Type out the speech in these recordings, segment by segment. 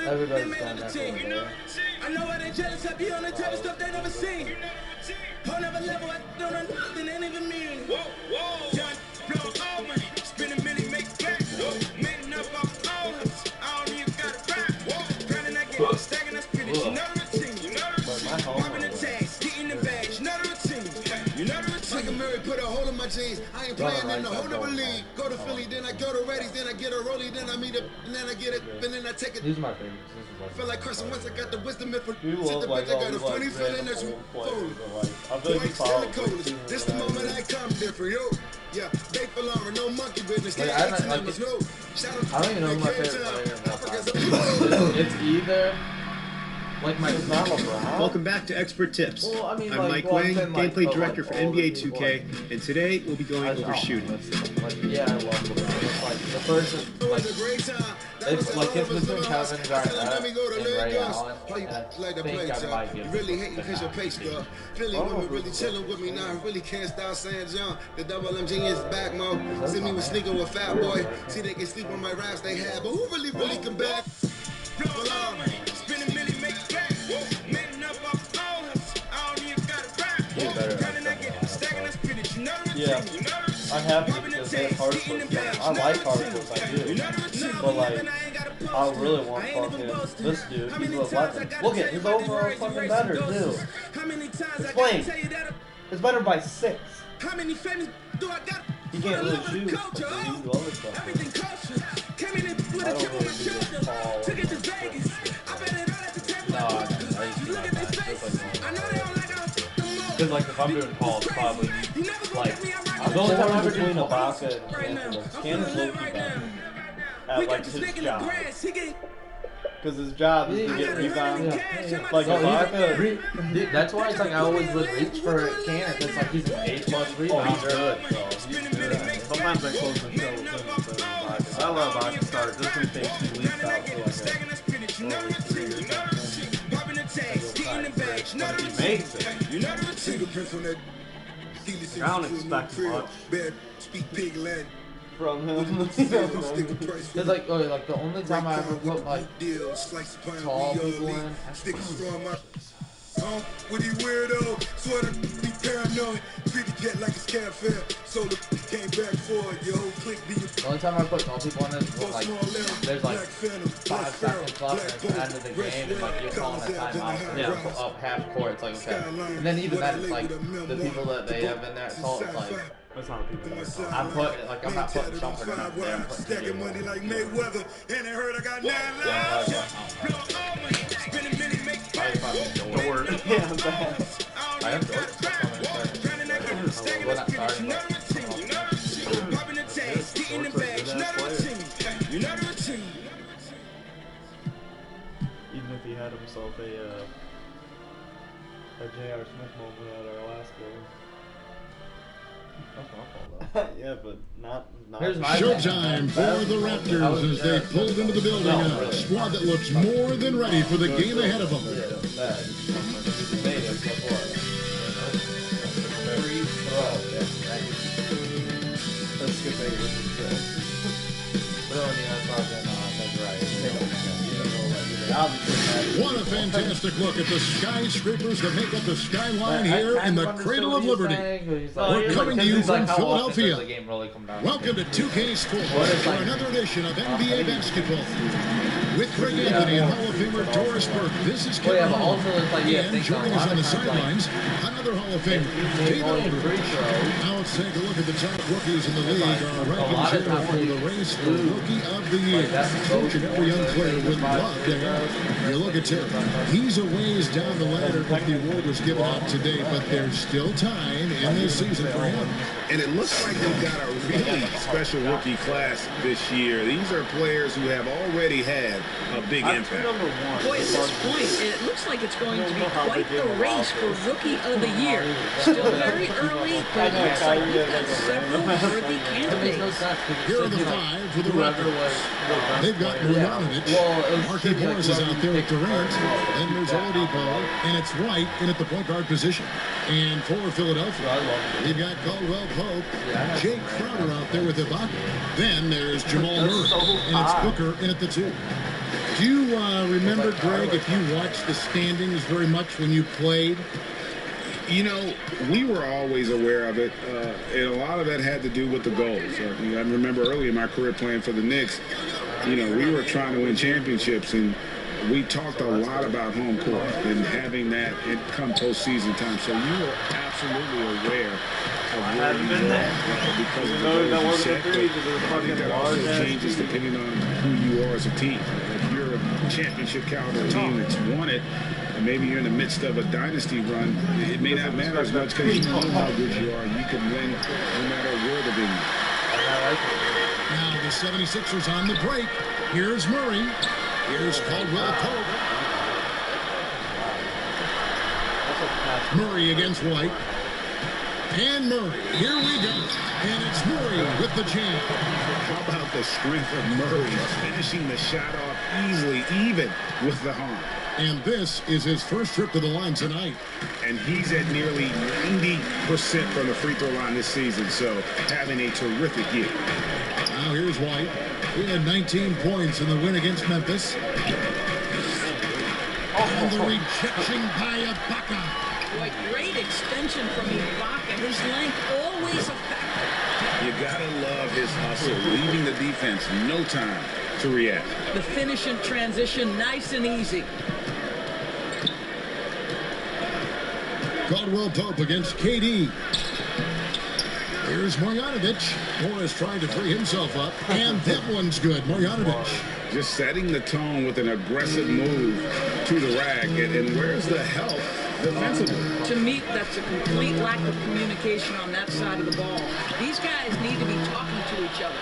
Everybody's done that for a day. I know why they jealous. I be on the type of stuff they never seen. Whole never level, I don't know nothing, ain't even mean. Whoa, John, blow all money, spend a million, make back. Making up off all us, I don't even got a rap. Grinding, I get stacking, I spin it, you know the routine. You know the routine, popping the tags, getting the bags, you know the routine. You know the routine. Like Murray put a hole in my jeans, I ain't playing in the whole never league. Go to Philly, then I go to Reddy's, then I get a rollie, then I meet up, and then I get it, and then I take it. These are my favorites. Feel like Carson Wentz, I got the wisdom and for We love like I all got a these funny like feeling random that's old full. players, but like I feel like you follow like, this the moment I come different, yo. Yeah, they belong, no monkey business. Like, I don't even know who my favorite player is. It's either like my Welcome back to Expert Tips. Well, I mean, I'm like, Mike Wang, like, gameplay director for NBA people, 2K, and today we'll be going over shooting. Like, yeah, I love LeBron. It's like the first, like, it's like it's between Kevin Garnett and Ray Allen. And I think I might give really hating because your pace, girl. Philly women really chilling with me now. I really can't stop saying John. The double MG is back, mo. See me with sneaking with Fat Boy. See they can sleep on my raps they have, but who really come back? Spin a million, make it back. Men up off all us. I don't even got a rap. Grinding, I get stacking, I spin it. You know the routine. You know the routine. I have to because they have hard shorts. I like hard shorts, I do. But like, I really want fucking this dude. He's a weapon. Look at his overall fucking better too. Explain. It's better by 6. How many famous do I got? He can't really shoot, but he can do other stuff. Everything culture. Came in with a chip on my shoulder. Took it to Vegas. I bet it all at the table. No, I used to Look at their faces. I know they don't like how because like if I'm doing calls, probably like the only time I'm between Ibaka and Cannon, Cannon's low-key bad at like his job. Because his job is to get rebounds. Like Ibaka, that's why it's like I always would reach for Cannon. It's like he's an A+ rebounder. sometimes I close the show with him. So I love Ibaka start just in case he leaks out for like a 3 or something. But if he makes it, I don't expect much from him. It's like, oh, like the only time I ever put like tall people in. With you weirdo, sort of be paranoid, treat the cat like a scab fair. So the came back for it, your whole clique be the only time I put tall people in is like there's like 5 seconds left and it's the end of the game and like you're calling a timeout. Yeah, up half court. It's like okay, and then even then it's like the people that they have in there. It's all it's like. That's not people. I'm putting like I'm not putting Shumpert in there. I'm putting stacking money like Mayweather, and I heard I got 9 lives. Spending million, make back. Don't worry. Yeah, I'm bad. I am George. We're not starting. Popping the tags, getting the bags. You know the routine. You know the routine. Even if he had himself a J.R. Smith moment at our last game. Yeah, but not Showtime for the Raptors as they pulled into the building. A squad that looks more than ready for the game ahead of them. What a fantastic look at the skyscrapers that make up the skyline here in the Cradle of Liberty. We're coming to you from Philadelphia. Welcome to 2K Sports for another edition of NBA basketball. With Craig Anthony and Hall of Famer Doris Burke, this is Kevin Hall. And joining us on the sidelines, another Hall of Famer, David Aldridge. Now let's take a look at the top rookies in the league. Our rankings here for the race for Rookie of the Year. Coach and every young player would love to have. You look at Terry. He's a ways down the ladder, but the award was given out today, but there's still time in this season for him. And it looks like they've got a really special rookie class this year. These are players who have already had a big impact. Boy, at this point, it looks like it's going to be quite the race for Rookie of the Year. Still very early, but it looks like we've got several worthy candidates. Here are the 5 for the Raptors. They've got Bogdanovic. Marquise Morris is out there at Durant. Then there's Oladipo, and it's White in at the point guard position. And for Philadelphia, we've got Caldwell Pope, Jake Crowder out there with Ibaka. Then there's Jamal Murray, and it's Booker in at the 2. Do you remember, Greg, if you watched the standings very much when you played? You know, we were always aware of it, and a lot of that had to do with the goals. I remember early in my career playing for the Knicks, you know, we were trying to win championships, and we talked a lot about home court and having that come postseason time. So you were absolutely aware of where you were because of the goals you set. But I think that also changes depending on who you are as a team. If you're a championship caliber team that's won it, and maybe you're in the midst of a dynasty run, it may not matter as much because you know how good you are. You can win no matter where the venue. Now the 76ers on the break. Here's Murray. Here's Caldwell Pope. Murray against White. And Murray. Here we go. And it's Murray with the jam. How about the strength of Murray finishing the shot off easily, even with the harm? And this is his first trip to the line tonight. And he's at nearly 90% from the free throw line this season, so having a terrific year. Now here's White. He had 19 points in the win against Memphis. And the rejection by Ibaka. Boy, great extension from Ibaka. His length always effective. You gotta love his hustle, leaving the defense no time to react. The finish and transition, nice and easy. Caldwell Pope against KD. Here's Marjanovic. Morris trying to free himself up. And that one's good. Marjanovic. Just setting the tone with an aggressive move to the rack. And where's the help defensively? To me, that's a complete lack of communication on that side of the ball. These guys need to be talking to each other.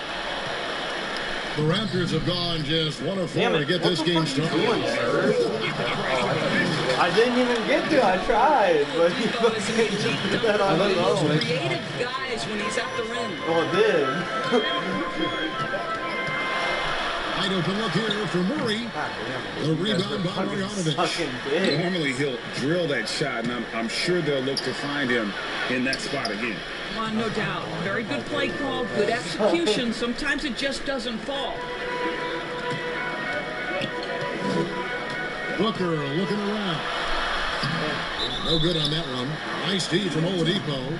The Raptors have gone just 1 of 4 to get this game started. I didn't even get to. I tried, but he One of the most creative guys when he's at the rim. Well, it did. Wide open look here for Murray. The rebound by Marjanovic. Normally he'll drill that shot, and I'm sure they'll look to find him in that spot again. Come on, no doubt. Very good play call, good execution. Sometimes it just doesn't fall. Booker looking around. No good on that one. Nice D from Oladipo.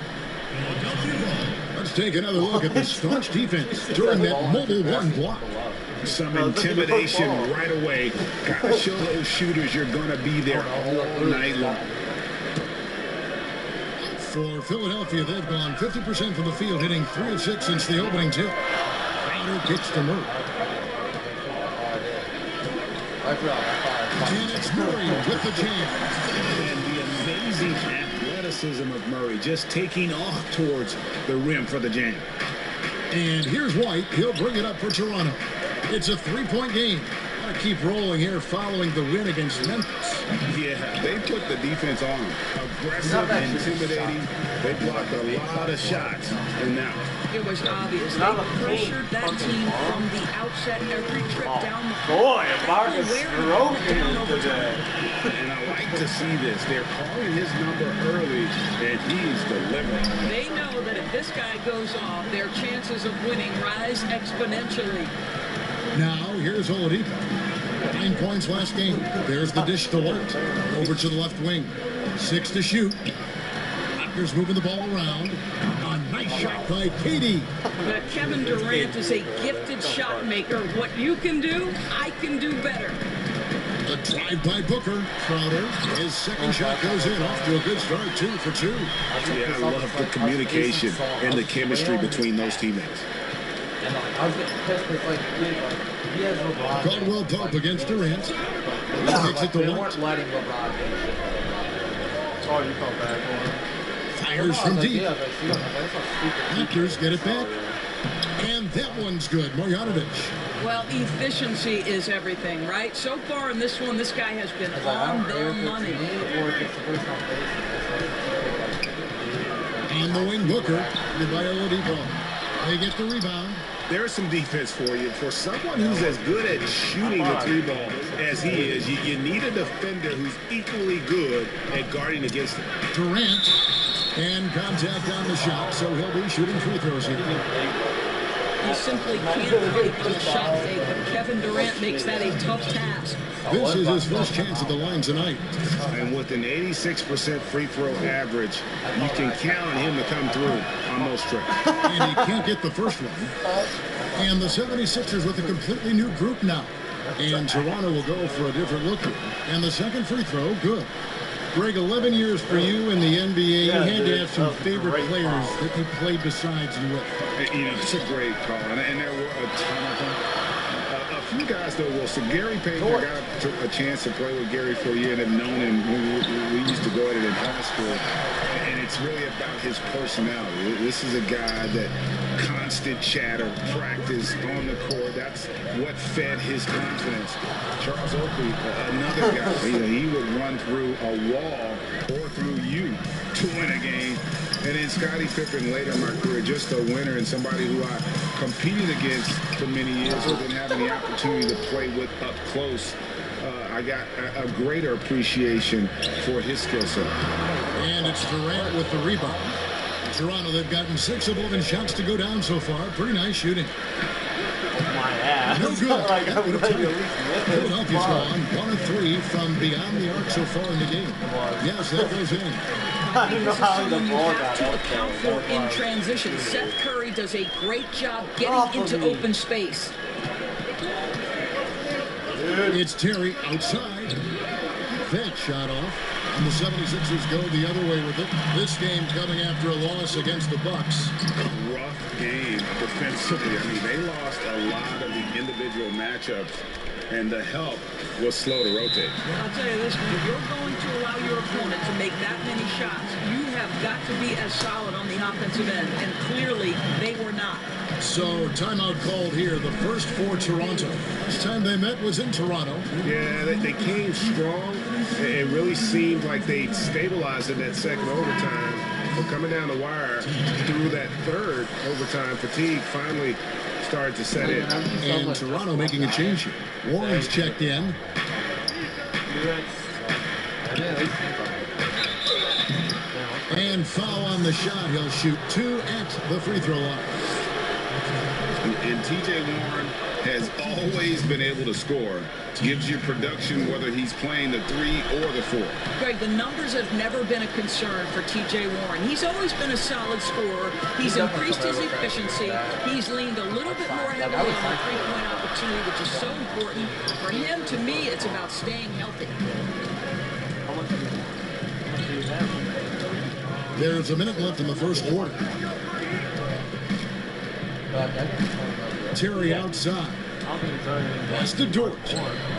Let's take another look at the staunch defense during that mobile one block. Some intimidation right away. Gotta show those shooters you're gonna be there all night long. For Philadelphia, they've gone 50% from the field, hitting 3 of 6 since the opening tip. Crowder kicks to Murray. And it's Murray with the jam. And the amazing athleticism of Murray just taking off towards the rim for the jam. And here's White. He'll bring it up for Toronto. It's a 3-point game. Got to keep rolling here following the win against Memphis. Yeah, they put the defense on them. Aggressive, intimidating. They blocked a lot of shots in that one. It was obvious. They pressured that team from the outset every trip down the Boy, court. Marcus stroking today. And I like to see this. They're calling his number early, and he's delivering. They know that if this guy goes off, their chances of winning rise exponentially. Now, here's Oladipo. 9 points last game. There's the dish to White. Over to the left wing. 6 to shoot. Raptors moving the ball around. A nice shot by KD. But Kevin Durant is a gifted shot maker. What you can do, I can do better. A drive by Booker. Crowder. His second shot goes in. Off to a good start. 2 for 2. Yeah, I love the communication and the chemistry between those teammates. And I was getting pissed because he has LeBron. Caldwell Pope against Durant. He takes it to They White. weren't letting LeBron do shit. Oh, you felt bad for him. Fires from deep. Yeah, but see, that's so stupid. Raptors get it back. And that one's good. Marjanovic. Well, efficiency is everything, right? So far in this one, this guy has been on the money. On the wing, Booker. By Oladipo. They get the rebound. There's some defense for you. For someone who's as good at shooting the 3 ball as he is, you need a defender who's equally good at guarding against him. Durant. And contact on the shot, so he'll be shooting free throws here. You simply can't break the shot fake, but Kevin Durant makes that a tough task. This is his first chance at the line tonight. And with an 86% free throw average, you can count on him to come through on most trips. And he can't get the first one. And the 76ers with a completely new group now. And Toronto will go for a different look here. And the second free throw, good. Greg, 11 years for you in the NBA. You had to have some favorite players that you played besides you with. You know, it's a great call. And there were a ton of them. A few guys, though, well, so Gary Payton, I got a chance to play with Gary for a year and have known him when we used to go at it in high school. And it's really about his personality. This is a guy that constant chatter, practice on the court. That's what fed his confidence. Charles Oakley, another guy, he would run through a wall or through you to win a game. And then Scottie Pippen later in my career, just a winner and somebody who I competed against for many years but didn't have any opportunity to play with up close. I got a greater appreciation for his skill set. And it's Durant with the rebound. Toronto, they've gotten 6 of 11 shots to go down so far. Pretty nice shooting. My ass. No good. Like, I would have Philadelphia's gone 1 of 3 from beyond the arc so far in the game. Yes, that goes in. I don't know how the You ball have got to out account there. for in transition. Seth Curry does a great job getting into open space. It's Terry outside. Fed shot off. And the 76ers go the other way with it. This game coming after a loss against the Bucks. Rough game defensively. I mean, they lost a lot of the individual matchups, and the help was slow to rotate. Well, I'll tell you this, when you're going to allow your opponent to make that many shots, you have got to be as solid on the offensive end, and clearly they were not. So, timeout called here, the first for Toronto. Last time they met was in Toronto. Yeah, they came strong. It really seemed like they stabilized in that second overtime. But coming down the wire through that third overtime, fatigue finally started to set in. And Toronto making a change here. Warren's checked in. And foul on the shot. He'll shoot 2 at the free throw line. And T.J. Warren has always been able to score. Gives you production whether he's playing the 3 or the 4. Greg, the numbers have never been a concern for T.J. Warren. He's always been a solid scorer. He's increased his efficiency. He's leaned a little bit more heavily on the three-point opportunity, which is so important. For him, to me, it's about staying healthy. There's a minute left in the first quarter. Terry outside. Pass to Dort.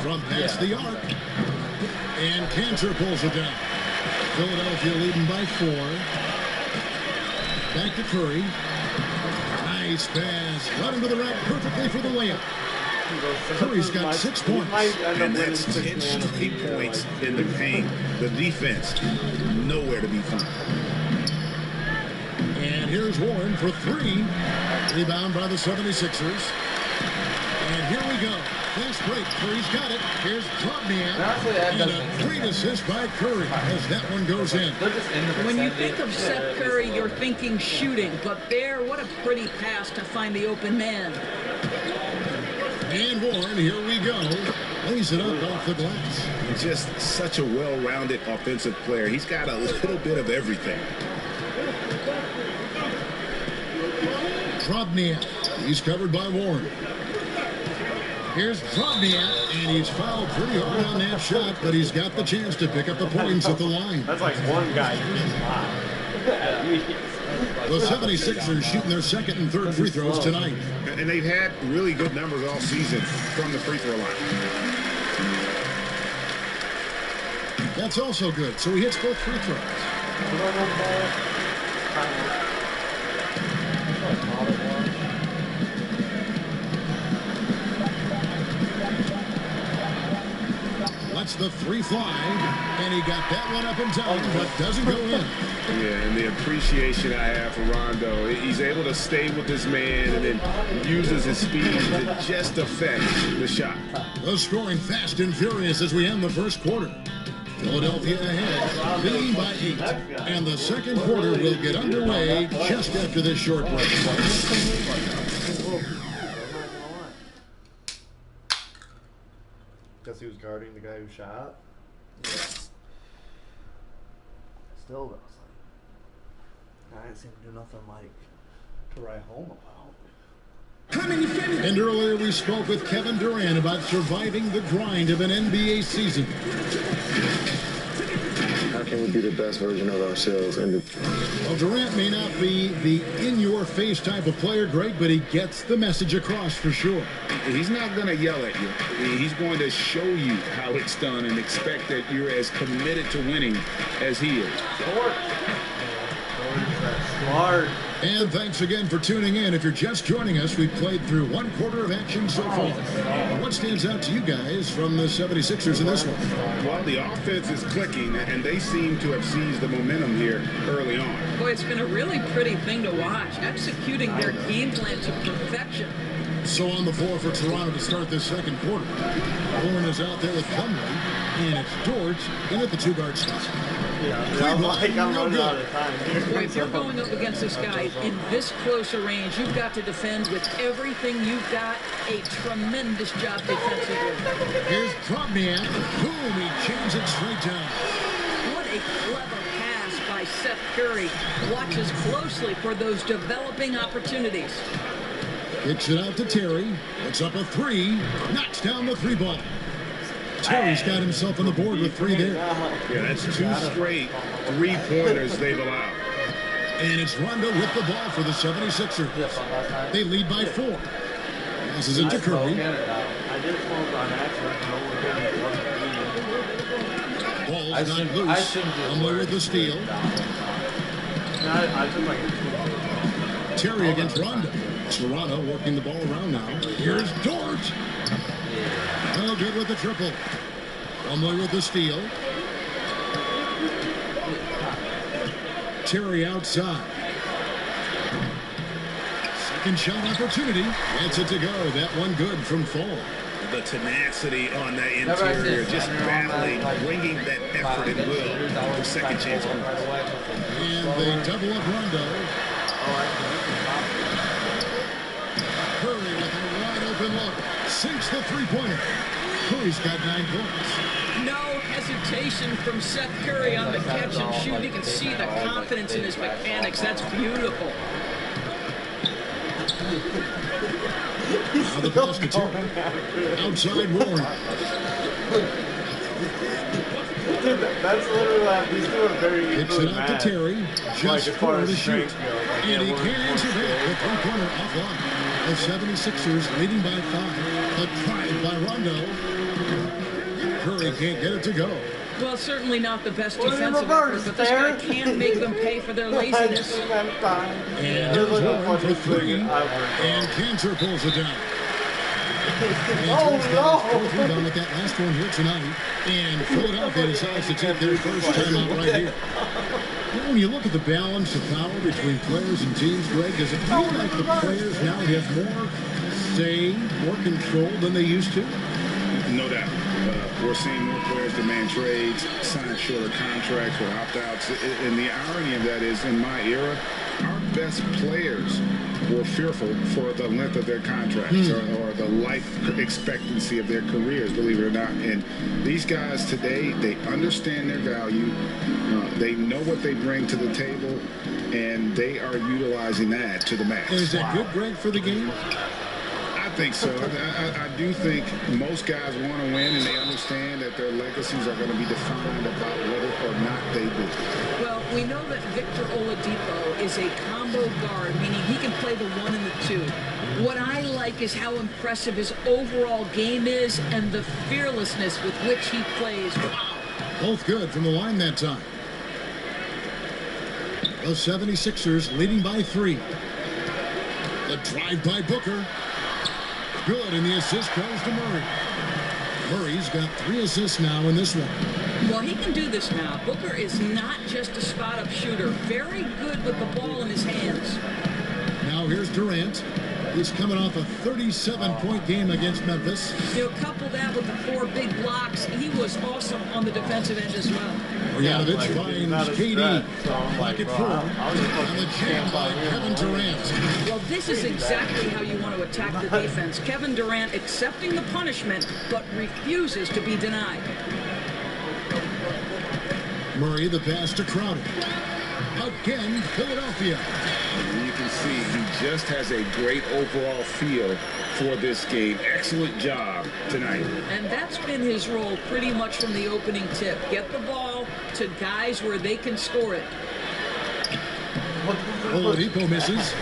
From past the arc. And Cantor pulls it down. Philadelphia leading by 4. Back to Curry. Nice pass. Right into the rack perfectly for the layup. Curry's got 6 points. And that's 10 straight points in the paint. The defense, nowhere to be found. And here's Warren for 3. Rebound by the 76ers. And here we go. Fast break. Curry's got it. Here's Trotniak. And a great assist by Curry as that one goes in. When you think of Seth Curry, you're thinking shooting. But there, what a pretty pass to find the open man. And Warren, here we go. Lays it up off the glass. Just such a well-rounded offensive player. He's got a little bit of everything. Trotniak. He's covered by Warren. Here's Trotniak, and he's fouled pretty hard on that shot, but he's got the chance to pick up the points at the line. That's like one guy you just The 76ers shooting their second and third free throws tonight. And they've had really good numbers all season from the free throw line. That's also good. So he hits both free throws. Lets the 3 fly, and he got that one up in time, but doesn't go in. Yeah, and the appreciation I have for Rondo, he's able to stay with this man and then uses his speed to just affect the shot. The scoring fast and furious as we end the first quarter. Philadelphia ahead, leading by 8. And the second quarter will get underway just after this short break. Because he was guarding the guy who shot. Yeah. Still, though, it's like, I didn't seem to do nothing like to write home about. And earlier we spoke with Kevin Durant about surviving the grind of an NBA season. How can we be the best version of ourselves? Well, Durant may not be the in-your-face type of player, Greg, but he gets the message across for sure. He's not going to yell at you. He's going to show you how it's done and expect that you're as committed to winning as he is. Smart. And thanks again for tuning in. If you're just joining us, we've played through one quarter of action so far. What stands out to you guys from the 76ers in this one? Well, the offense is clicking, and they seem to have seized the momentum here early on. Boy, it's been a really pretty thing to watch, executing their game plan to perfection. So on the floor for Toronto to start this second quarter. Warren is out there with Plumlee, and it's Dort in at the two-guard spot. Yeah, I'm running out of time here. Boy, if you're going up against this guy in this close a range, you've got to defend with everything you've got. A tremendous job defensively. Here's Trotniak. Boom, he jams it straight down. What a clever pass by Seth Curry. Watches closely for those developing opportunities. Kicks it out to Terry. Puts up a three. Knocks down the three ball. Terry's got himself on the board with three there. Yeah, that's two straight three-pointers they've allowed. And it's Rondo with the ball for the 76ers. They lead by 4. Passes it to Curry. I did smoke on accident. Ball's not loose. Plumlee with the steal. I took like Terry against Rondo. Toronto working the ball around now. Here's Dort. No good with the triple. Plumlee with the steal. Terry outside. Second shot opportunity. Gets it to go. That one good from Fall. The tenacity on that interior, just battling, bringing that effort and will for second chance. And they double up Rondo. Curry with a wide open look. Sinks the three-pointer. Curry's got 9 points. No hesitation from Seth Curry on the catch and shoot. You can see the confidence in his mechanics. That's beautiful. Now the pass to Terry. Outside Warren. That's literally like he's doing very good. Kicks it out to Terry. Just as far 4 as to shoot. strength goes. And he can't answer back. The three-pointer offline. The 76ers leading by 5. A drive by Rondo. Curry can't get it to go. Well, certainly not the best defensive effort, but this guy can't make them pay for their laziness. And there's Warren for 3. And Cantor pulls it down. Cantor's got his 4th rebound with that last one here tonight. And Philadelphia decides to take their first timeout right here. When you look at the balance of power between players and teams, Greg, does it feel like the players now have more say, more control than they used to? No doubt. We're seeing more players demand trades, sign shorter contracts with opt-outs. And the irony of that is, in my era, our best players were fearful for the length of their contracts or the life expectancy of their careers, believe it or not. And these guys today, they understand their value. They know what they bring to the table, and they are utilizing that to the max. And is that good, Greg, for the game? I think so. I do think most guys want to win, and they understand that their legacies are going to be defined about whether or not they do. Well, we know that Victor Oladipo is a combo guard, meaning he can play the 1 and the 2. What I like is how impressive his overall game is and the fearlessness with which he plays. Wow. Both good from the line that time. The 76ers leading by 3. The drive by Booker. Good, and the assist goes to Murray. Murray's got 3 assists now in this one. Well, he can do this now. Booker is not just a spot-up shooter. Very good with the ball in his hands. Now here's Durant. He's coming off a 37-point game against Memphis. You know, couple that with the 4 big blocks, he was awesome on the defensive end as well. Marjanovic finds KD. Pocket 4. And the jam by Kevin Durant. Well, this is exactly how you want to attack the defense. Kevin Durant accepting the punishment, but refuses to be denied. Murray, the pass to Crowder. Again, Philadelphia. You can see he just has a great overall feel for this game. Excellent job tonight. And that's been his role pretty much from the opening tip. Get the ball to guys where they can score it. Oladipo misses.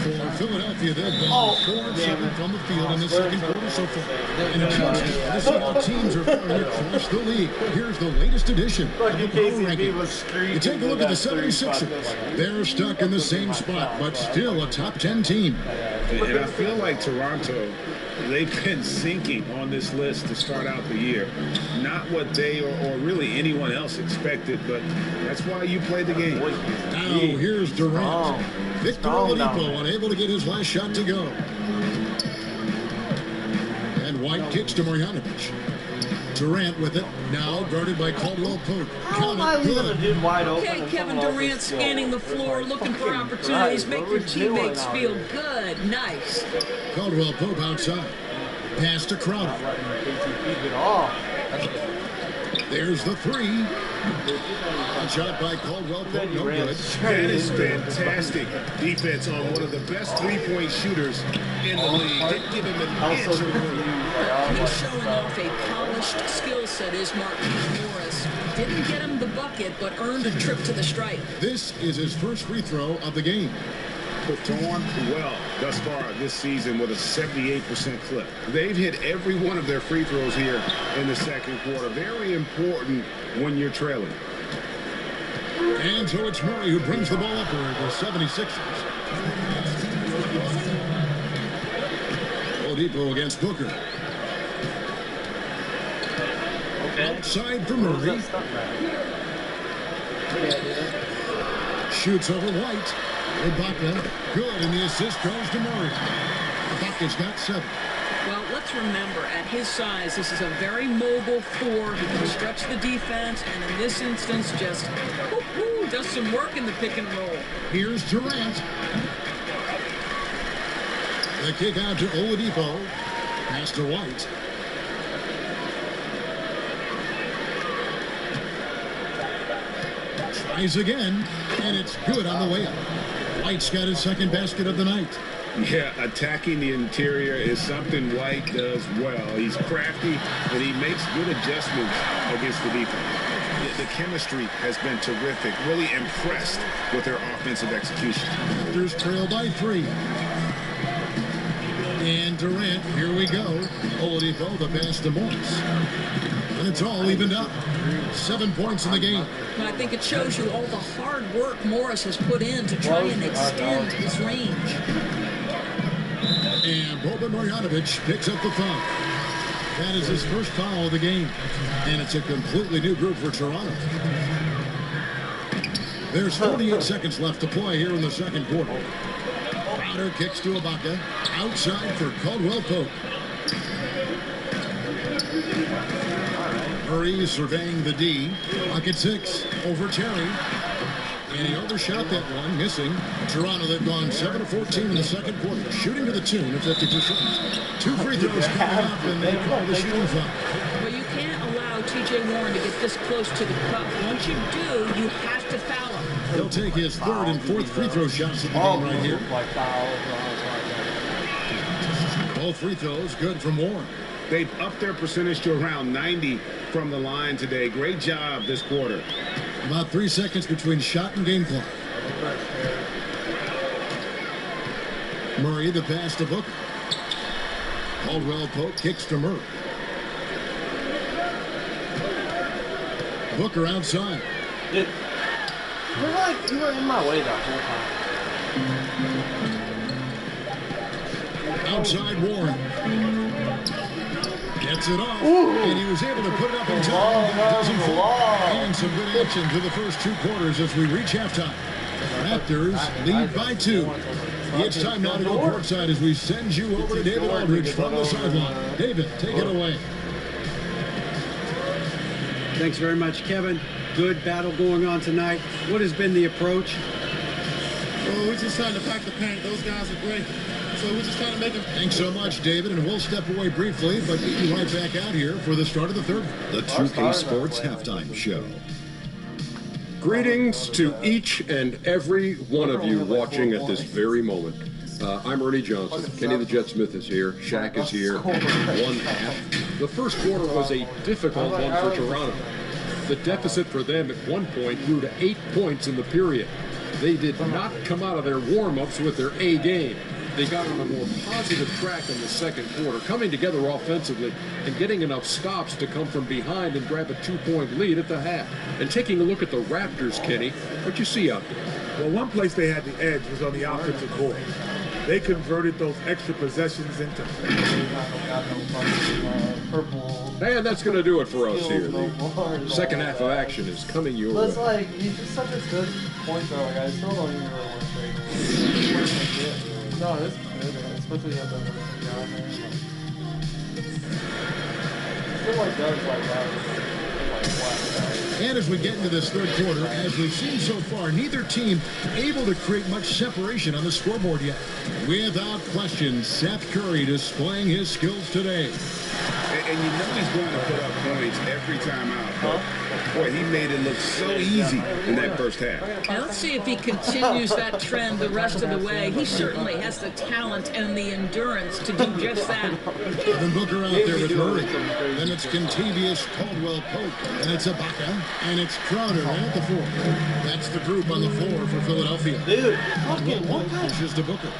For Philadelphia, they've gone 4 of 7 from the field in the second quarter so far. And it shows this is the teams are firing across the league. Here's the latest edition of the power rankings. You take a look at the 76ers. They're stuck in the same spot, but still a top 10 team. And I feel like Toronto, they've been sinking on this list to start out the year. Not what they or really anyone else expected, but that's why you play the game. Now here's Durant. Victor Oladipo unable to get his last shot to go. And White kicks to Marjanovic. Durant with it, now guarded by Caldwell Pope. How am I leaving the dude wide open? Okay, Kevin Durant scanning the floor, looking for opportunities, make your teammates feel good. Nice. Caldwell Pope outside. Pass to Crowder. There's the 3. A shot by Caldwell Pope, no good. That is fantastic defense on one of the best three-point shooters in the league. Didn't give him an inch of room. He's showing off a polished skill set, is Marquise Morris. Didn't get him the bucket, but earned a trip to the stripe. This is his first free throw of the game. Performed well thus far this season with a 78% clip. They've hit every one of their free throws here in the second quarter. Very important when you're trailing. And so it's Murray who brings the ball up for the 76ers. Oladipo against Booker. Outside for Murray. Shoots over White. Ibaka, good, and the assist goes to Murray. Ibaka's got 7. Well, let's remember, at his size, this is a very mobile 4. He can stretch the defense, and in this instance, just does some work in the pick and roll. Here's Durant. The kick out to Oladipo. Pass to White. Tries again, and it's good on the way up. White's got his second basket of the night. Yeah, attacking the interior is something White does well. He's crafty, and he makes good adjustments against the defense. The chemistry has been terrific. Really impressed with their offensive execution. Raptors trail by 3. And Durant, here we go. Oladipo, the pass to Morris. And it's all evened up. 7 points in the game. And I think it shows you all the hard work Morris has put in to try and extend his range. And Boban Marjanovic picks up the foul. That is his first foul of the game. And it's a completely new group for Toronto. There's 48 seconds left to play here in the second quarter. Crowder kicks to Ibaka. Outside for Caldwell Pope. Murray surveying the D. Pocket 6 over Terry. And he overshot that one, missing. Toronto, they've gone 7 of 14 in the second quarter, shooting to the tune of 50%. 2 free throws coming up, and they call the shooting foul. Well, you can't allow T.J. Warren to get this close to the cup. Once you do, you have to foul him. He'll take his 3rd and 4th free throw shots of the game right here. Both free throws good from Warren. They've upped their percentage to around 90 from the line today. Great job this quarter. About 3 seconds between shot and game clock. Murray, the pass to Booker. Caldwell Pope kicks to Murray. Booker outside. You were in my way that whole time. Outside Warren. Gets it off. And he was able to put it up in time. Doesn't fall. And some good action through the first 2 quarters as we reach halftime. Raptors lead by 2. It's time now to go courtside as we send you over to David Aldridge from the sideline. David, take it away. Thanks very much, Kevin. Good battle going on tonight. What has been the approach? Well, we're just trying to pack the paint. Those guys are great. So we're just trying to make them. Thanks so much, David, and we'll step away briefly, but we'll be right back out here for the start of the third. The 2K Sports Halftime Show. Greetings to each and every one of you watching at this very moment. I'm Ernie Johnson. Kenny the Jet Smith is here. Shaq is here. One half. The first quarter was a difficult one for Toronto. The deficit for them at one point grew to 8 points in the period. They did not come out of their warm-ups with their A game. They got on a more positive track in the second quarter, coming together offensively and getting enough stops to come from behind and grab a 2-point lead at the half. And taking a look at the Raptors, Kenny, what you see out there? Well, one place they had the edge was on the offensive board. They converted those extra possessions into. And that's going to do it for us here. The second half of action is coming your way. It's like, he's just such a good point guard. Like, I still don't even really want to trade him. No, it's good, man. Especially at the guy there. I feel like does like that. And as we get into this third quarter, as we've seen so far, neither team able to create much separation on the scoreboard yet. Without question, Seth Curry displaying his skills today. And you know he's going to put up points every time out. But, boy, he made it look so easy in that first half. Now let's see if he continues that trend the rest of the way. He certainly has the talent and the endurance to do just that. Then Booker out there with Murray. Then it's Contavious Caldwell-Pope. And it's Ibaka. And it's Crowder at the 4. That's the group on the floor for Philadelphia. Dude, fucking what? Pushes to Booker.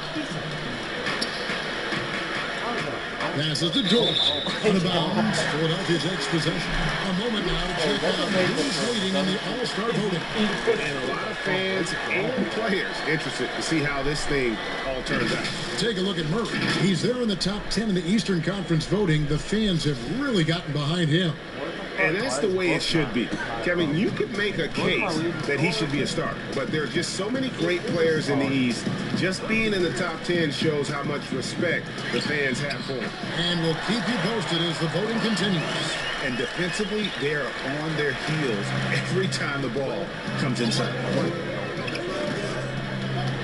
Passes to George. Out of bounds. Philadelphia's next possession. A moment now to check out who's leading in the All-Star voting. And a lot of fans and players interested to see how this thing all turns out. Take a look at Murray. He's there in the top 10 in the Eastern Conference voting. The fans have really gotten behind him. And that's the way it should be. Kevin, you could make a case that he should be a starter, but there are just so many great players in the East. Just being in the top 10 shows how much respect the fans have for him. And we'll keep you posted as the voting continues. And defensively, they are on their heels every time the ball comes inside.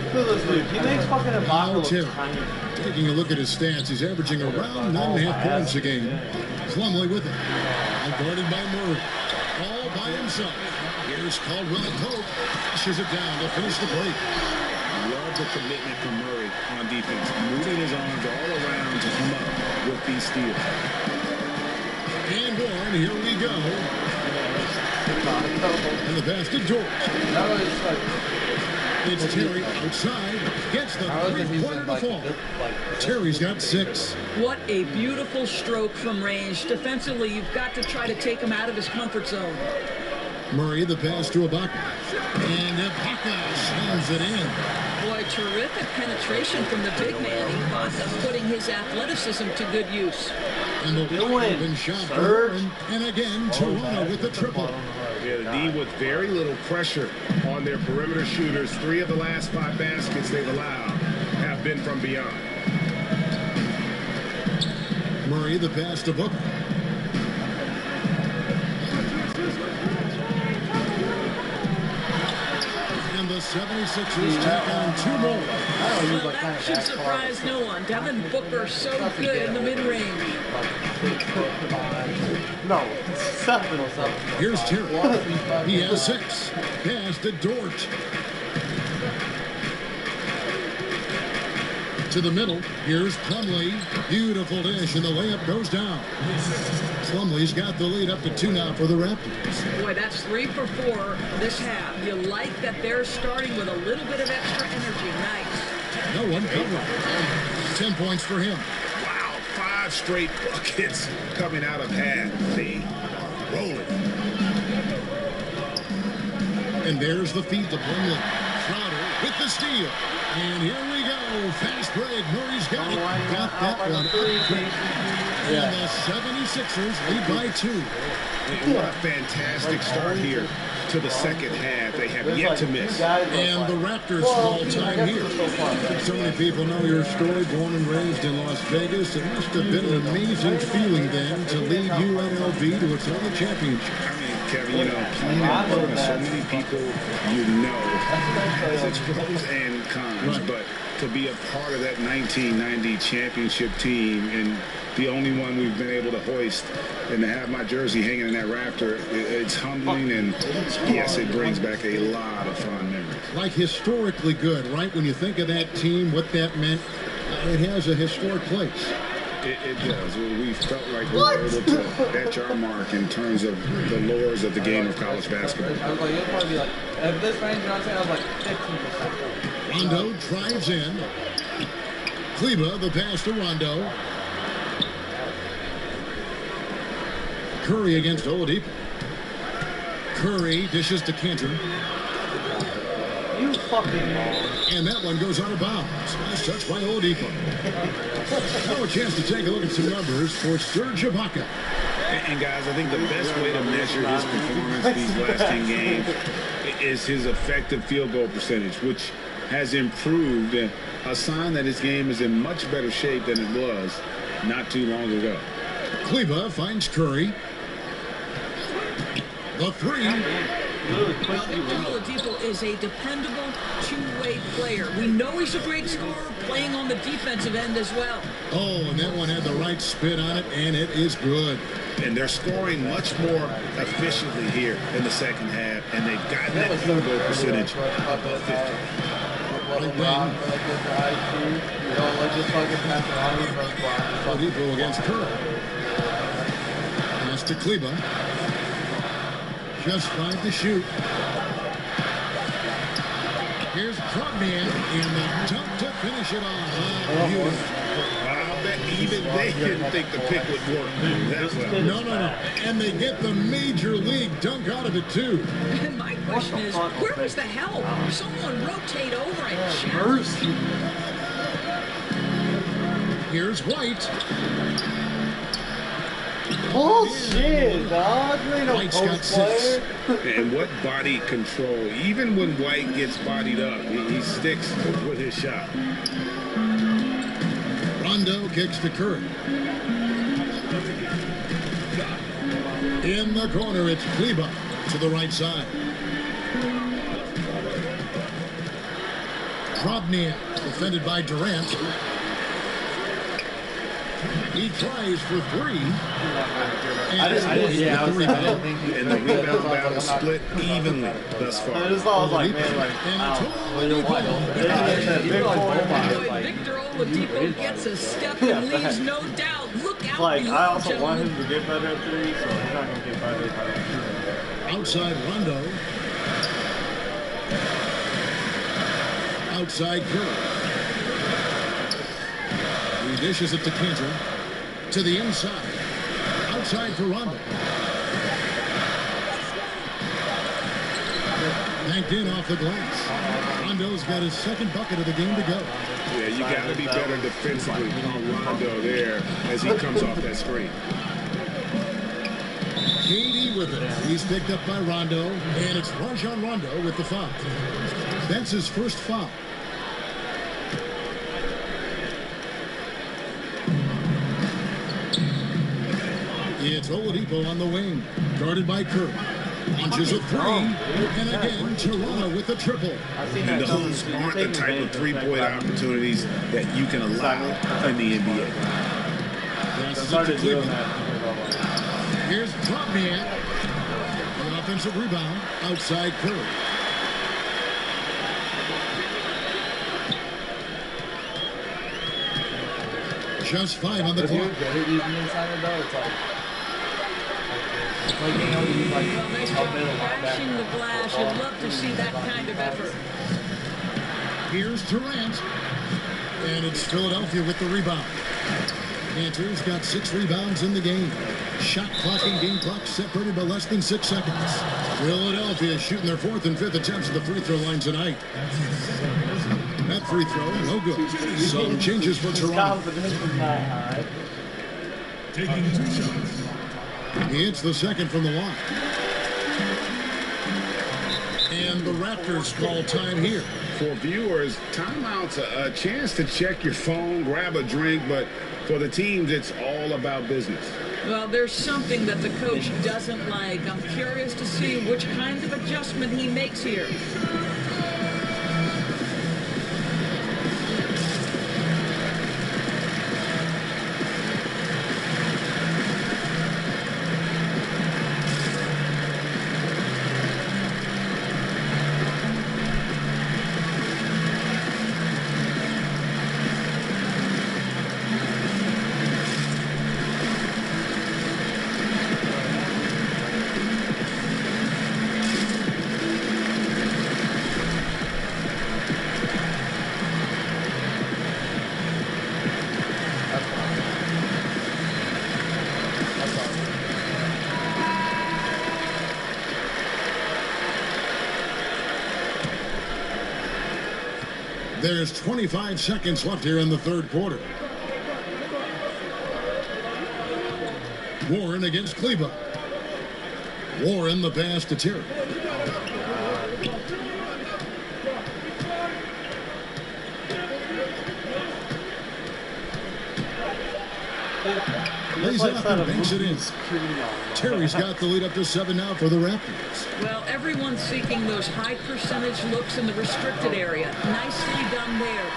He makes fucking Ibaka look tiny. Taking a look at his stats, he's averaging around 9.5 points a game. Plumlee with it. Guarded by Murray. All by himself. Here's Caldwell-Pope. Pushes it down to finish the break. Love the commitment from Murray on defense. Moving his arms all around to come up with these steals. And one. Here we go. And the pass to George. It's Terry outside. Gets the three-pointer to fall. Terry's got 6. What a beautiful stroke from range. Defensively, you've got to try to take him out of his comfort zone. Murray, the pass to Ibaka. And Ibaka slams it in. Boy, terrific penetration from the big man. Ibaka putting his athleticism to good use. And the open shot for and again, Toronto with the triple. Yeah, the D with very little pressure on their perimeter shooters. 3 of the last 5 baskets they've allowed have been from beyond. Murray, the pass to Booker. And the 76ers take on 2 more. Well, that should surprise no one. Devin Booker so good in the mid-range. No, 7. Here's Terry. He has 6. Pass to Dort. To the middle. Here's Plumlee. Beautiful dish, and the layup goes down. Plumlee's got the lead up to 2 now for the Raptors. Boy, that's 3 for 4 this half. You like that they're starting with a little bit of extra energy. Nice. No one covering. 10 points for him. Wow, 5 straight buckets coming out of half. They are rolling. And there's the feed to Plumlee. Crowder with the steal. And here we go. Fast break. Murray's got it. Got that one. And the 76ers lead by 2. And what a fantastic start here to the second half. They have yet to miss. And the Raptors small time here. So many people know your story, born and raised in Las Vegas. It must have been an amazing feeling then to lead UNLV to its only championship. I mean, Kevin, you know, playing in front of so many people you know has its pros and cons, but to be a part of that 1990 championship team and the only one we've been able to hoist and to have my jersey hanging in that rafter, it's humbling, and yes, it brings back a lot of fond memories. Like historically good, right? When you think of that team, what that meant, it has a historic place. It does. We felt like we were able to etch our mark in terms of the lures of the game of college basketball. I was like, it'll probably be like, at this range, you know what I'm saying? I was like 15%. Rondo drives in. Kleba, the pass to Rondo. Curry against Oladipo. Curry dishes to Cantor. You fucking man. And that one goes out of bounds. Nice touch by Oladipo. Now a chance to take a look at some numbers for Serge Ibaka. And guys, I think the best way to measure his performance these last 10 games is his effective field goal percentage, which has improved, a sign that his game is in much better shape than it was not too long ago. Kleba finds Curry. The three. Oladipo is a dependable two-way player. We know he's a great scorer, playing on the defensive end as well. Oh, and that one had the right spin on it, and it is good. And they're scoring much more efficiently here in the second half, and they've gotten that field goal percentage above 50. Oladipo against Curry. Pass to Kleba. Just 5 to shoot. Here's Krugman in the dunk to finish it off. I'll bet even they didn't think the pick would work. No. And they get the major league dunk out of it, too. And my question is, where was the help? Someone rotate over and challenge. Here's White. Bullshit, dog. You ain't no post player. And what body control. Even when White gets bodied up, he sticks with his shot. Rondo kicks to Curry. In the corner, it's Kleba to the right side. Krugman, defended by Durant. He tries for 3. And the rebound battle split evenly thus far. I just thought I was like, man, like, Victor Oladipo gets a step and leaves no doubt. Look out. Like, I also want him to get better at 3, so he's not going to get better. Outside Rondo. Outside Curry. He dishes it to Cantor. To the inside. Outside for Rondo. Banked in off the glass. Rondo's got his second bucket of the game to go. Yeah, you got to be better defensively on Rondo there as he comes off that screen. KD with it. He's picked up by Rondo, and it's Rajon Rondo with the foul. That's his first foul. It's Oladipo on the wing, guarded by Curry. Launches a 3, and again, Toronto with the triple. And those aren't the type of three-point opportunities that you can allow in the NBA. Here's Krugman. The offensive rebound, outside Curry. Just 5 on the clock. Crashing the glass. You'd love to see that kind of effort. Here's Durant. And it's Philadelphia with the rebound. Cantor's got 6 rebounds in the game. Shot clock and game clock separated by less than 6 seconds. Philadelphia shooting their 4th and 5th attempts at the free throw line tonight. That free throw, no good. So changes for Toronto. taking 2 shots. He hits the second from the line. And the Raptors call time here. For viewers, timeout's a chance to check your phone, grab a drink, but for the teams, it's all about business. Well, there's something that the coach doesn't like. I'm curious to see which kind of adjustment he makes here. There's 25 seconds left here in the third quarter. Warren against Kleba. Warren the pass to Terry. Lays it up and banks it in. Terry's got the lead up to 7 now for the Raptors. Well, everyone's seeking those high percentage looks in the restricted area. Nicely done there.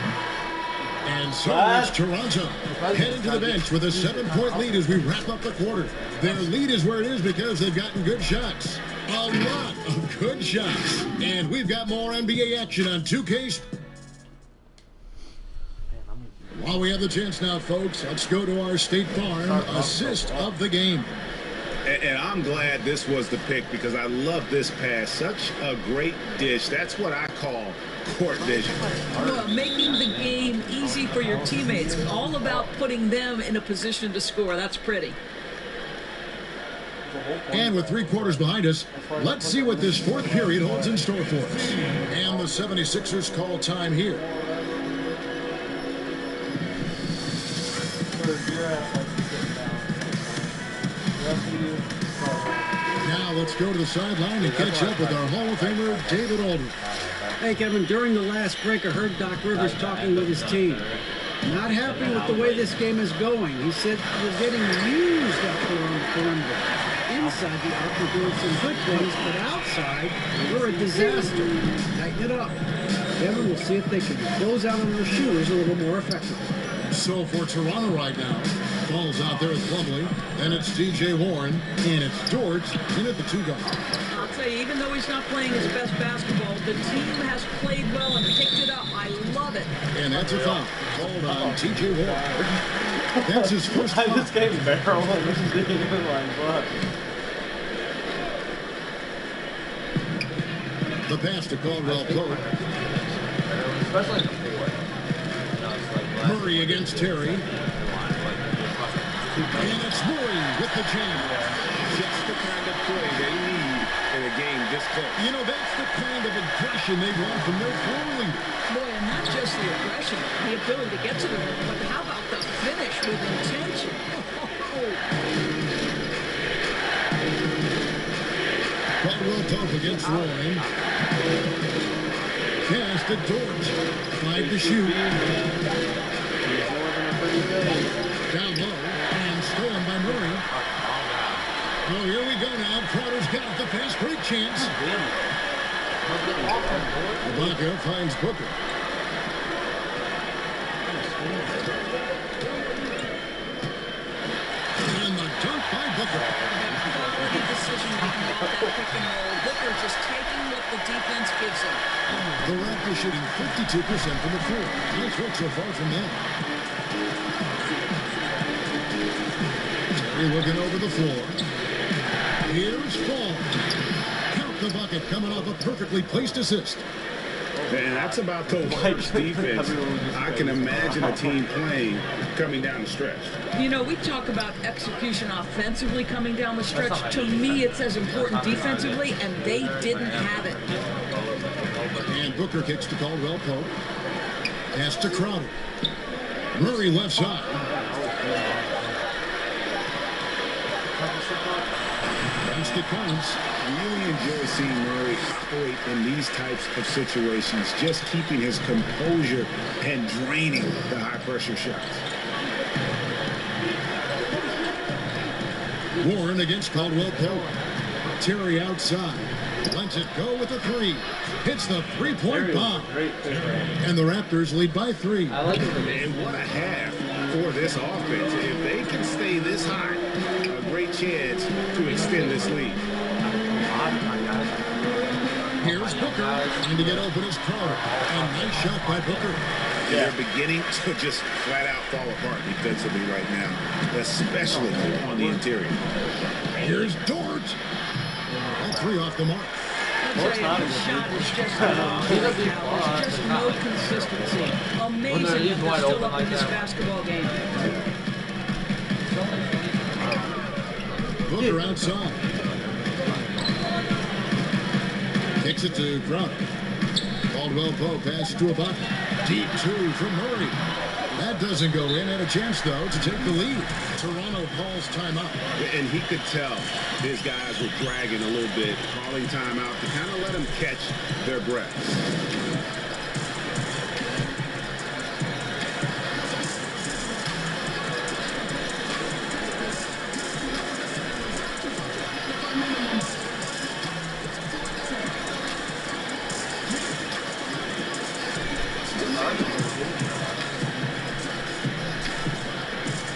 And so is Toronto, heading to the bench with a 7-point lead as we wrap up the quarter. Their lead is where it is because they've gotten good shots. A lot of good shots. And we've got more NBA action on 2K. While we have the chance now, folks, let's go to our State Farm assist of the game. And I'm glad this was the pick because I love this pass. Such a great dish. That's what I call court vision. Well, making the game easy for your teammates. All about putting them in a position to score. That's pretty. And with 3 quarters behind us, let's see what this fourth period holds in store for us. And the 76ers call time here. Now let's go to the sideline and catch up with our Hall of Famer, David Aldridge. Hey, Kevin, during the last break, I heard Doc Rivers talking with his team. Not happy with the way this game is going. He said we're getting used out there on the perimeter. Inside the arc, we're doing some good things, but outside, we're a disaster. Tighten it up. Kevin, we'll see if they can close out on their shooters a little more effectively. So for Toronto right now, ball's out there with Plumlee, and it's DJ Warren, and it's George in at the 2 guard. I'll tell you, even though he's not playing his best basketball, the team has played well and picked it up. I love it. And that's a foul called on TJ Warren. That's his first foul. This game's barrel. This is like, The pass to Caldwell Pope. Especially in the fourth. Murray against Terry. And it's Murray with the jam. Just the kind of play they need in a game this close. You know, that's the kind of aggression they want from their floor leader. Boy, and not just the aggression, the ability to get to the rim, but how about the finish with intention? Caldwell Pope against Warren. Pass to George. 5 to shoot. Down low and stolen by Murray. Oh, here we go now. Crowder's got the fast break chance. Ibaka finds Booker. And the dunk by Booker. Quality decision making off that pick and roll. Booker just taking what the defense gives him. The Raptors shooting 52% from the floor. Nice work so far from them. Terry looking over the floor. Here's Paul. Count the bucket coming off a perfectly placed assist. And that's about the worst defense I can imagine a team playing coming down the stretch. You know, we talk about execution offensively coming down the stretch. To me, it's as important defensively, and they didn't have it. And Booker kicks to Caldwell Pope. Pass to Crowder. Murray left side. basket counts. Really enjoy seeing Murray operate in these types of situations, just keeping his composure and draining the high-pressure shots. Warren against Caldwell Pope. Terry outside. Lets it go with the three. Hits the three-point bomb. And the Raptors lead by 3. And what a half for this offense. If they can stay this high, a great chance to extend this lead. Here's Booker. Trying to get open is Crowder. And nice shot by Booker. They're beginning to just flat out fall apart defensively right now, especially on the interior. Here's Dort. All 3 off the mark. His shot is just no consistency. Amazing that they're still up in this basketball game. Booker outside. Kicks it to Crowder. Caldwell Pope passes to a bucket. Deep 2 from Murray. That doesn't go in. Had a chance, though, to take the lead. Toronto calls timeout. And he could tell his guys were dragging a little bit, calling timeout to kind of let them catch their breath.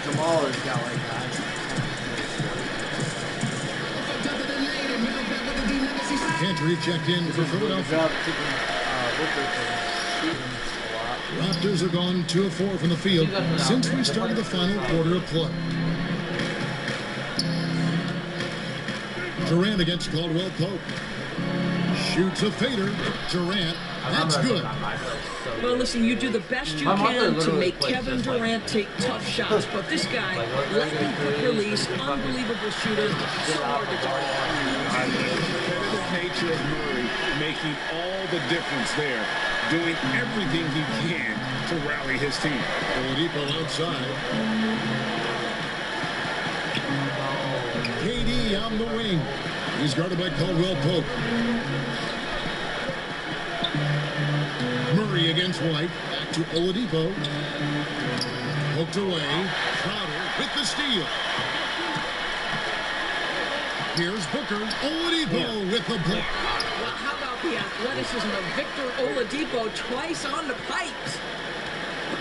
Jamal's got like that. Gentry checked in for Philadelphia. Raptors have gone 2 of 4 from the field since we started the final quarter of play. Durant against Caldwell Pope. Shoots a fader. Durant. That's good. Well, listen, you do the best you can to make Kevin Durant take tough shots, but this guy, lightning quick release, unbelievable shooter, so hard to guard. The nature of Murray making all the difference there, doing everything he can to rally his team. Oladipo outside. KD on the wing. He's guarded by Caldwell Pope. Murray against White. Back to Oladipo. Poked away. Crowder with the steal. Here's Booker. Oladipo with the block. Well, how about the athleticism of Victor Oladipo twice on the pipes?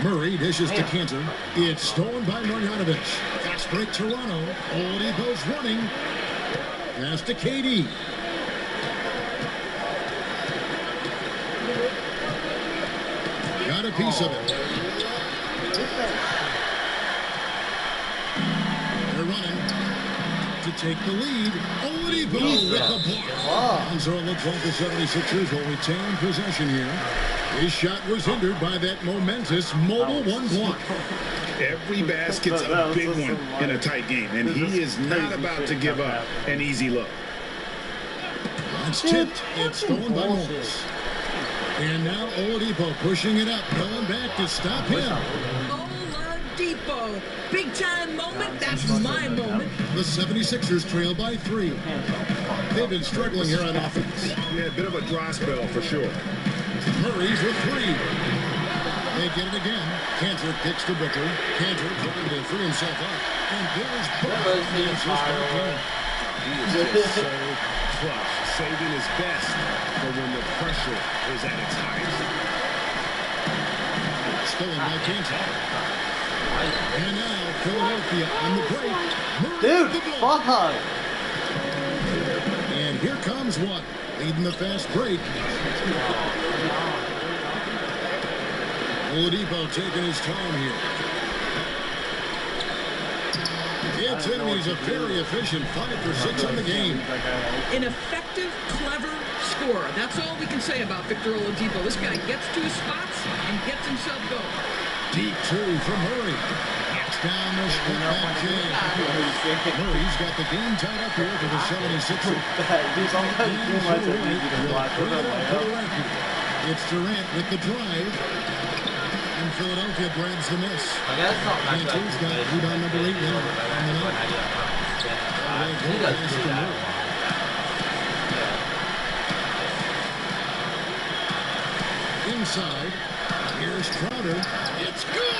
Murray dishes to Cantor. It's stolen by Marjanovic. Fast break Toronto. Oladipo's running. Pass to KD. Got a piece of it. They're running to take the lead. Oladipo with the block. Lonzo looks like the 76ers will retain possession here. His shot was hindered by that momentous mobile 1 block. Every basket's a big one in a tight game, and he is not about to give up an easy look. It's tipped. It's stolen by Morris. And now Oladipo pushing it up, going back to stop him. Oladipo, big time moment. That's my moment. The 76ers trail by 3. They've been struggling here on offense. Yeah, a bit of a dry spell for sure. Murray's with 3. They get it again. Cantor kicks to Booker. Cantor trying to free himself up. And there's Booker. He is just so clutch, saving his best for when the pressure is at its highest. Stolen by Cantor. And now Philadelphia on the break. Dude, fuck. And here comes what? Leading the fast break. Oladipo taking his time here. He's a very efficient 5 for 6 on the game. An effective, clever scorer. That's all we can say about Victor Oladipo. This guy gets to his spots and gets himself going. Deep 2 from Murray. Knocks down the step back jam. Murray's got the game tied up here for the 76ers. It's Durant with the drive. And Philadelphia grabs the miss. Cantor's got rebound number 8 now on the night. inside. Here's Crowder. It's good!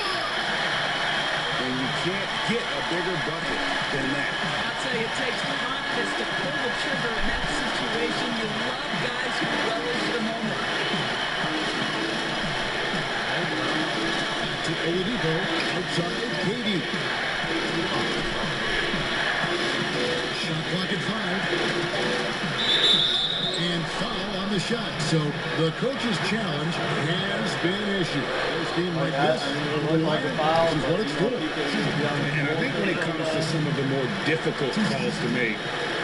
And you can't get a bigger bucket than that. I'll tell you, it takes confidence to pull the trigger in that situation. You love guys who relish the moment. To Oladipo, outside Katie. Shot clock at 5. And foul on the shot. So the coach's challenge has been issued. This game like this, this is what it's for. And I think when it comes to some of the more difficult calls to make,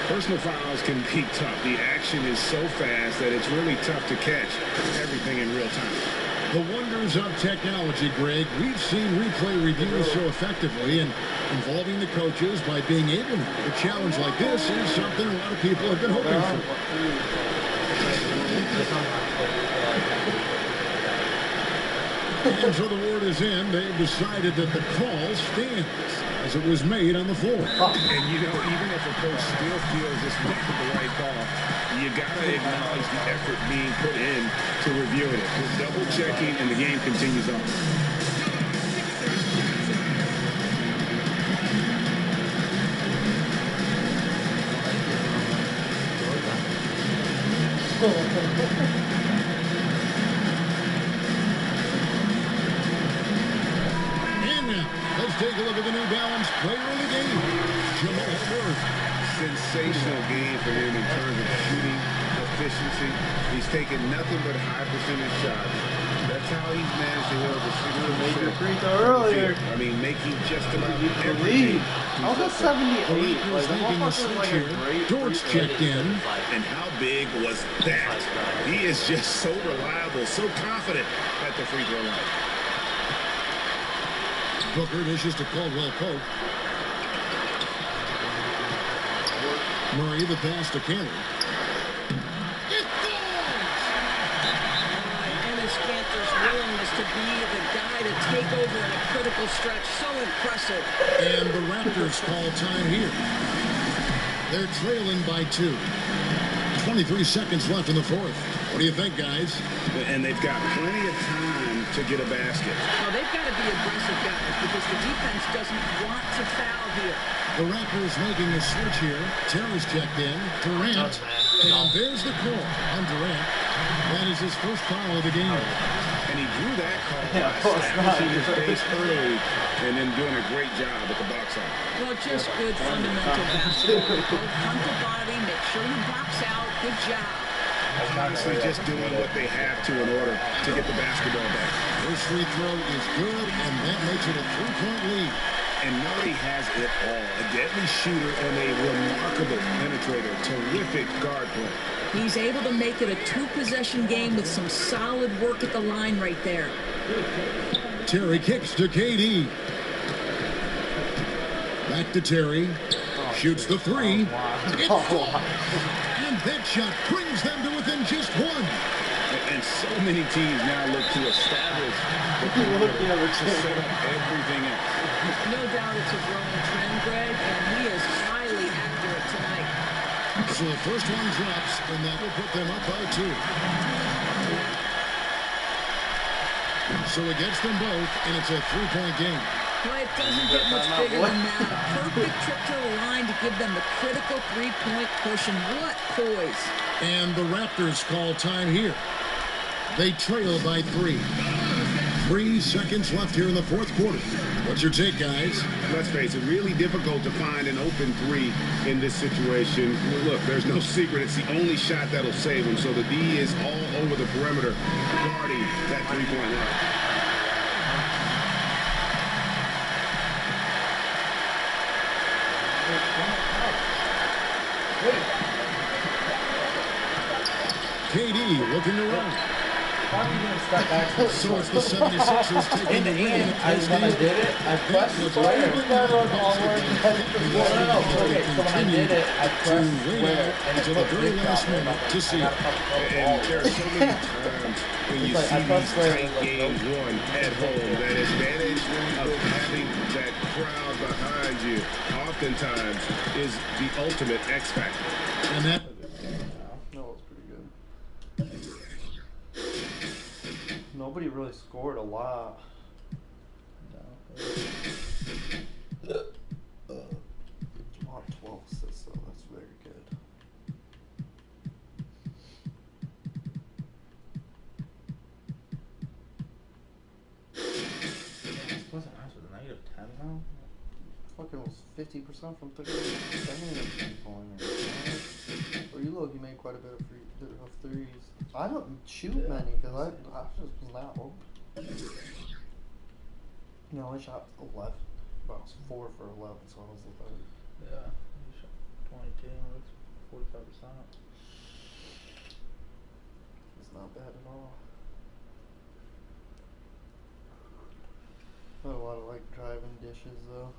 personal fouls can be tough. The action is so fast that it's really tough to catch everything in real time. The wonders of technology, Greg. We've seen replay reviews so effectively, and involving the coaches by being able to a challenge like this is something a lot of people have been hoping for. And so the word is in. They've decided that the call stands as it was made on the floor. And, you know, even if a coach still feels this wasn't the right call, you got to acknowledge the effort being put in to reviewing it. Just double-checking, and the game continues on. And now, let's take a look at the New Balance player of the game, Jamal Murray. Sensational game for him in terms of shooting efficiency. He's taken nothing but high percentage shots. That's how he's managed to hold the 60% free throw earlier. I mean, making just about The everything. lead. How was 78? Lakers making the switch here. Dortz checked in. And how big was that? He is just so reliable, so confident at the free throw line. Booker dishes to Caldwell Pope. Murray the pass to Cannon. It falls! Ennis Cantor's willingness to be the guy to take over in a critical stretch, so impressive. And the Raptors call time here. They're trailing by 2. 23 seconds left in the fourth. What do you think, guys? And they've got plenty of time to get a basket. Well, they've got to be aggressive guys because the defense doesn't want to foul here. The Raptors making a switch here. Terry's checked in. Durant. And there's the call on Durant. That is his first foul of the game. And he drew that call Yeah, of course by not. establishing his base early and then doing a great job at the box out. Well, just good fundamental basketball. Go punt the body, make sure you box out. Good job. Honestly, just doing what they have to in order to get the basketball back. First free throw is good, and that makes it a 3-point lead. And Murray has it all. A deadly shooter and a remarkable penetrator. Terrific guard play. He's able to make it a 2-possession game with some solid work at the line right there. Terry kicks to KD. Back to Terry. Shoots the 3. It falls. And that shot brings them to within just 1. And so many teams now look to establish the perimeter to set up everything else. No doubt it's a growing trend, Greg, and he is highly accurate tonight. So the first one drops, and that will put them up by 2. So it gets them both, and it's a 3-point game. Well, it doesn't get much bigger than that. A perfect trip to the line to give them the critical 3-point push, and what poise. And the Raptors call time here. They trail by 3. 3 seconds left here in the fourth quarter. What's your take, guys? Let's face it, really difficult to find an open 3 in this situation. Look, there's no secret. It's the only shot that'll save them. So the D is all over the perimeter, guarding that 3-point line. KD looking around. So it's the 76ers taking the lead. When I did it, I pressed square. Okay, so when I did it, I pressed square. And until the very last minute to see it. And there are so many times when you see these tight games won at home, that advantage of having that crowd behind you oftentimes is the ultimate X factor. And that nobody really scored a lot. Jamal 12 assists, so that's very good. Wasn't nice with a -10 now. Fucking was 50% from 30. Or you look, you made quite a bit of threes. I don't shoot many because I just was not open. No, I shot 11. But I was 4 for 11, so I was the third. Yeah, you shot 22. That's 45%. It's not bad at all. Not a lot of like driving dishes though.